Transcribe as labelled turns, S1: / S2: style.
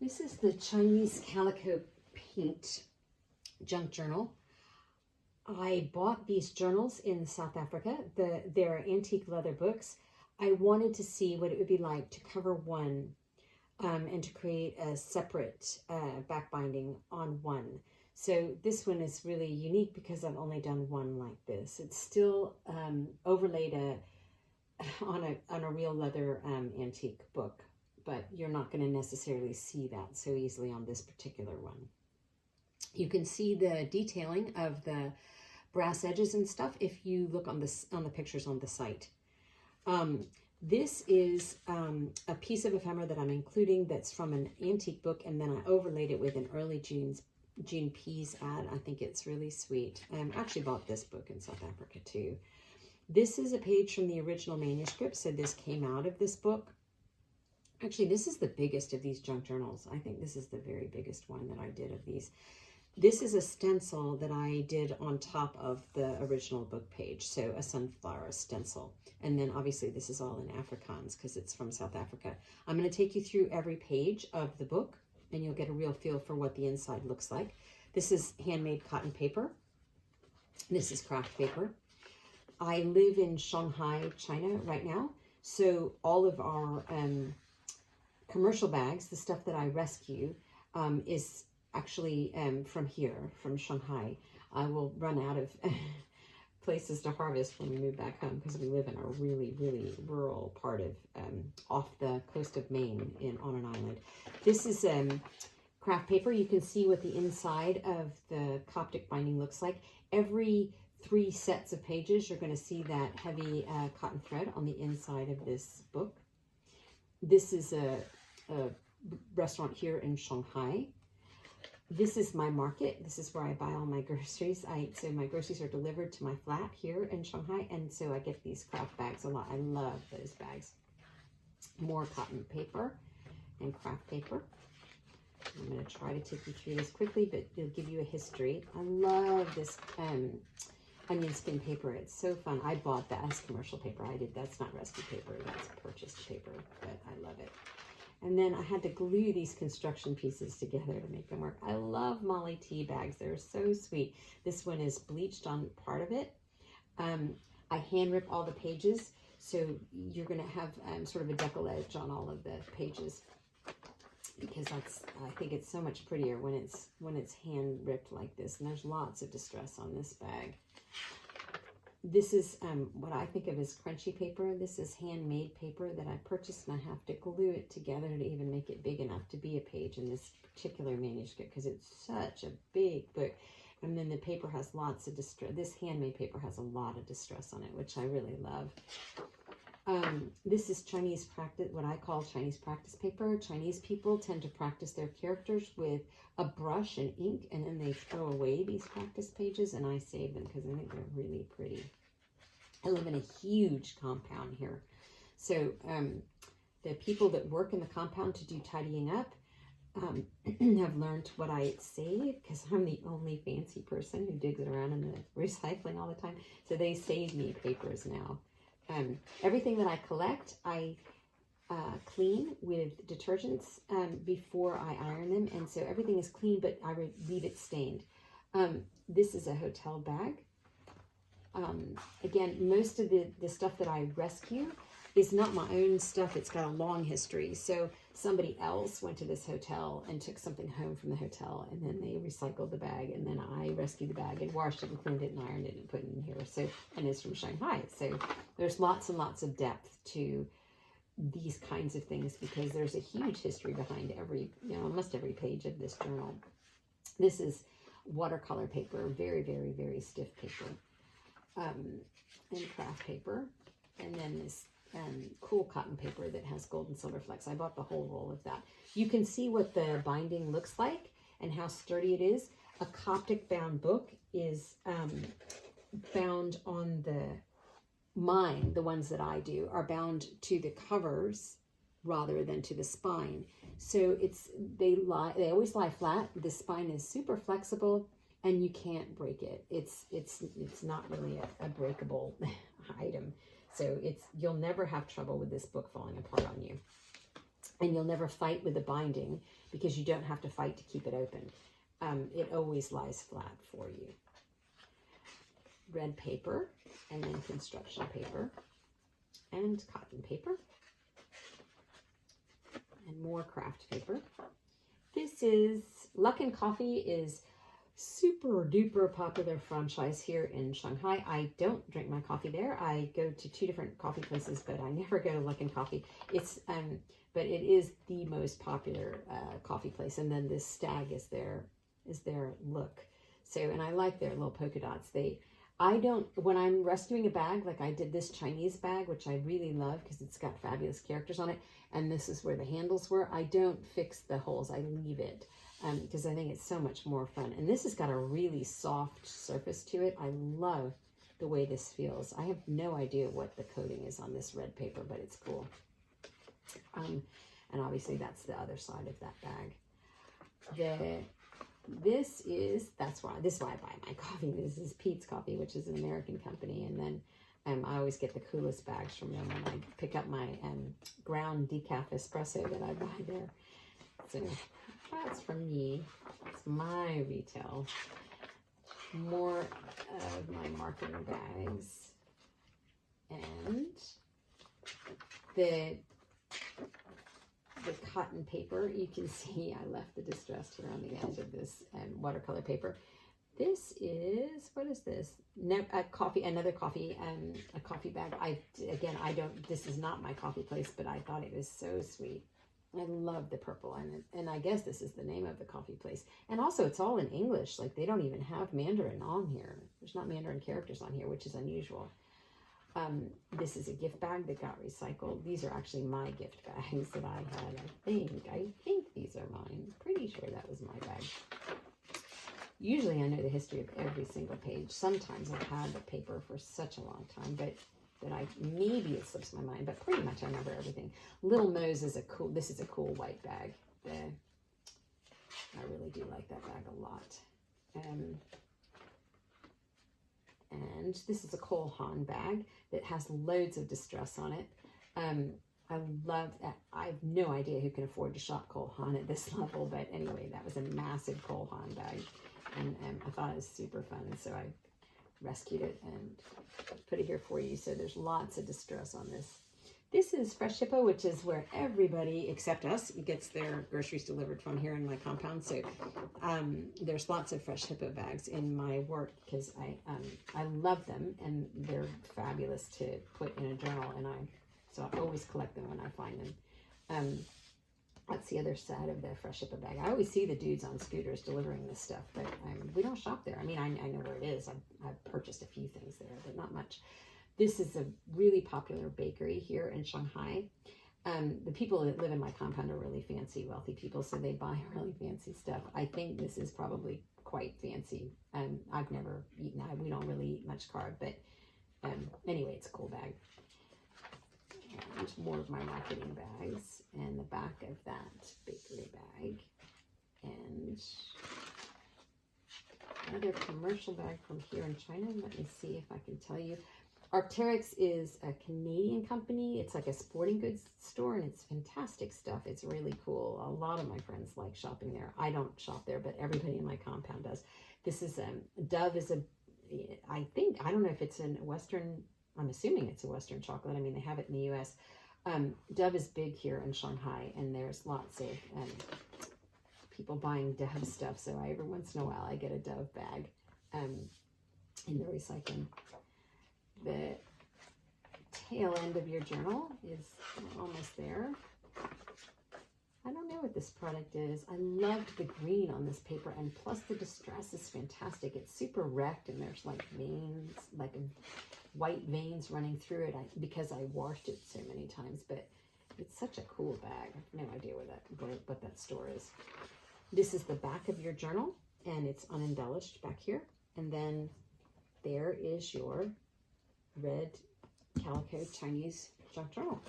S1: This is the Chinese Calico paint junk journal. I bought these journals in South Africa. They're antique leather books. I wanted to see what it would be like to cover one and to create a separate back binding on one. So this one is really unique because I've only done one like this. It's still overlaid on a real leather antique book, but you're not going to necessarily see that so easily on this particular one. You can see the detailing of the brass edges and stuff if you look on the pictures on the site. This is a piece of ephemera that I'm including that's from an antique book, and then I overlaid it with an early June Pease ad. I think it's really sweet. I actually bought this book in South Africa too. This is a page from the original manuscript, so this came out of this book. Actually, this is the biggest of these junk journals. I think this is the very biggest one that I did of these. This is a stencil that I did on top of the original book page, so a sunflower stencil. And then obviously this is all in Afrikaans because it's from South Africa. I'm going to take you through every page of the book and you'll get a real feel for what the inside looks like. This is handmade cotton paper. This is craft paper. I live in Shanghai, China right now, so all of our commercial bags, the stuff that I rescue, is actually from here, from Shanghai. I will run out of places to harvest when we move back home because we live in a really, really rural part of off the coast of Maine on an island. This is craft paper. You can see what the inside of the Coptic binding looks like. Every 3 sets of pages, you're going to see that heavy cotton thread on the inside of this book. This is a restaurant here in Shanghai. This is my market. This is where I buy all my groceries. So my groceries are delivered to my flat here in Shanghai, and so I get these craft bags a lot. I love those bags. More cotton paper and craft paper. I'm going to try to take you through this quickly, but it'll give you a history. I love this onion skin paper. It's so fun. I bought that as commercial paper. That's not rescue paper. That's purchased paper, but I love it. And then I had to glue these construction pieces together to make them work. I love Molly tea bags. They're so sweet. This one is bleached on part of it. I hand rip all the pages, so you're going to have sort of a decollage on all of the pages, because I think it's so much prettier when it's hand ripped like this. And there's lots of distress on this bag. This is what I think of as crunchy paper. This is handmade paper that I purchased, and I have to glue it together to even make it big enough to be a page in this particular manuscript because it's such a big book. And then the paper has lots of distress. This handmade paper has a lot of distress on it, which I really love. This is Chinese practice, what I call Chinese practice paper. Chinese people tend to practice their characters with a brush and ink, and then they throw away these practice pages, and I save them because I think they're really pretty. I live in a huge compound here. So the people that work in the compound to do tidying up have learned what I save, because I'm the only fancy person who digs around in the recycling all the time. So they save me papers now. Everything that I collect, I clean with detergents before I iron them, and so everything is clean, but I leave it stained. This is a hotel bag. Again, most of the stuff that I rescue is not my own stuff. It's got a long history. So somebody else went to this hotel and took something home from the hotel, and then they recycled the bag, and then I rescued the bag and washed it and cleaned it and ironed it and put it in here. So, and it's from Shanghai. So there's lots and lots of depth to these kinds of things because there's a huge history behind almost every page of this journal. This is watercolor paper, very, very, very stiff paper, and craft paper, and then this cool cotton paper that has gold and silver flecks. I bought the whole roll of that. You can see what the binding looks like and how sturdy it is. A Coptic bound book is bound on the ones that I do are bound to the covers rather than to the spine. So they always lie flat. The spine is super flexible and you can't break it. It's not really a breakable item. So you'll never have trouble with this book falling apart on you. and you'll never fight with the binding because you don't have to fight to keep it open. It always lies flat for you. Red paper, and then construction paper, and cotton paper, and more craft paper. This is Luck and Coffee is super duper popular franchise here in Shanghai. I don't drink my coffee there. I go to 2 different coffee places, but I never go to Luck and Coffee. It's but it is the most popular coffee place. And then this stag is their look. So, and I like their little polka dots. When I'm rescuing a bag, like I did this Chinese bag, which I really love because it's got fabulous characters on it, and this is where the handles were, I don't fix the holes, I leave it, because I think it's so much more fun. And this has got a really soft surface to it. I love the way this feels. I have no idea what the coating is on this red paper, but it's cool. And obviously that's the other side of that bag. This is why I buy my coffee. This is Peet's Coffee, which is an American company. And then I always get the coolest bags from them when I pick up my ground decaf espresso that I buy there. So that's from me. It's my retail. More of my marketing bags. And the cotton paper, you can see I left the distressed here on the edge of this watercolor paper. This is, what is this? A coffee bag. This is not my coffee place, but I thought it was so sweet. I love the purple, and I guess this is the name of the coffee place. And also it's all in English, like they don't even have Mandarin on here. There's not Mandarin characters on here, which is unusual. This is a gift bag that got recycled. These are actually my gift bags that I had. I think these are mine. Pretty sure that was my bag. Usually I know the history of every single page. Sometimes I've had the paper for such a long time, but maybe it slips my mind, but pretty much I remember everything. Little Mo's is this is a cool white bag. I really do like that bag a lot. And this is a Cole Haan bag that has loads of distress on it. I love that. I have no idea who can afford to shop Cole Haan at this level, but anyway, that was a massive Cole Haan bag, and I thought it was super fun, so I rescued it and put it here for you. So there's lots of distress on this. This is Fresh Hippo, which is where everybody except us gets their groceries delivered from here in my compound. So there's lots of Fresh Hippo bags in my work because I love them and they're fabulous to put in a journal, and so I always collect them when I find them. That's the other side of the Fresh Hippo bag. I always see the dudes on scooters delivering this stuff, but we don't shop there. I mean, I know where it is. I've purchased a few things there, but not much. This is a really popular bakery here in Shanghai. The people that live in my compound are really fancy, wealthy people, so they buy really fancy stuff. I think this is probably quite fancy. I've never eaten it. We don't really eat much carb, but anyway, it's a cool bag. And more of my marketing bags, and the back of that bakery bag, and another commercial bag from here in China. Let me see if I can tell you. Arc'teryx is a Canadian company. It's like a sporting goods store, and it's fantastic stuff. It's really cool. A lot of my friends like shopping there. I don't shop there, but everybody in my compound does. This is Dove is I don't know if it's in Western. I'm assuming it's a Western chocolate. I mean, they have it in the U.S. Dove is big here in Shanghai, and there's lots of people buying Dove stuff. So every once in a while, I get a Dove bag in the recycling. The tail end of your journal is almost there. I don't know what this product is. I loved the green on this paper, and plus the distress is fantastic. It's super wrecked, and there's like veins, like white veins running through it because I washed it so many times, but it's such a cool bag. I have no idea what that store is. This is the back of your journal, and it's unembellished back here. And then there is your red Calico Chinese junk journal.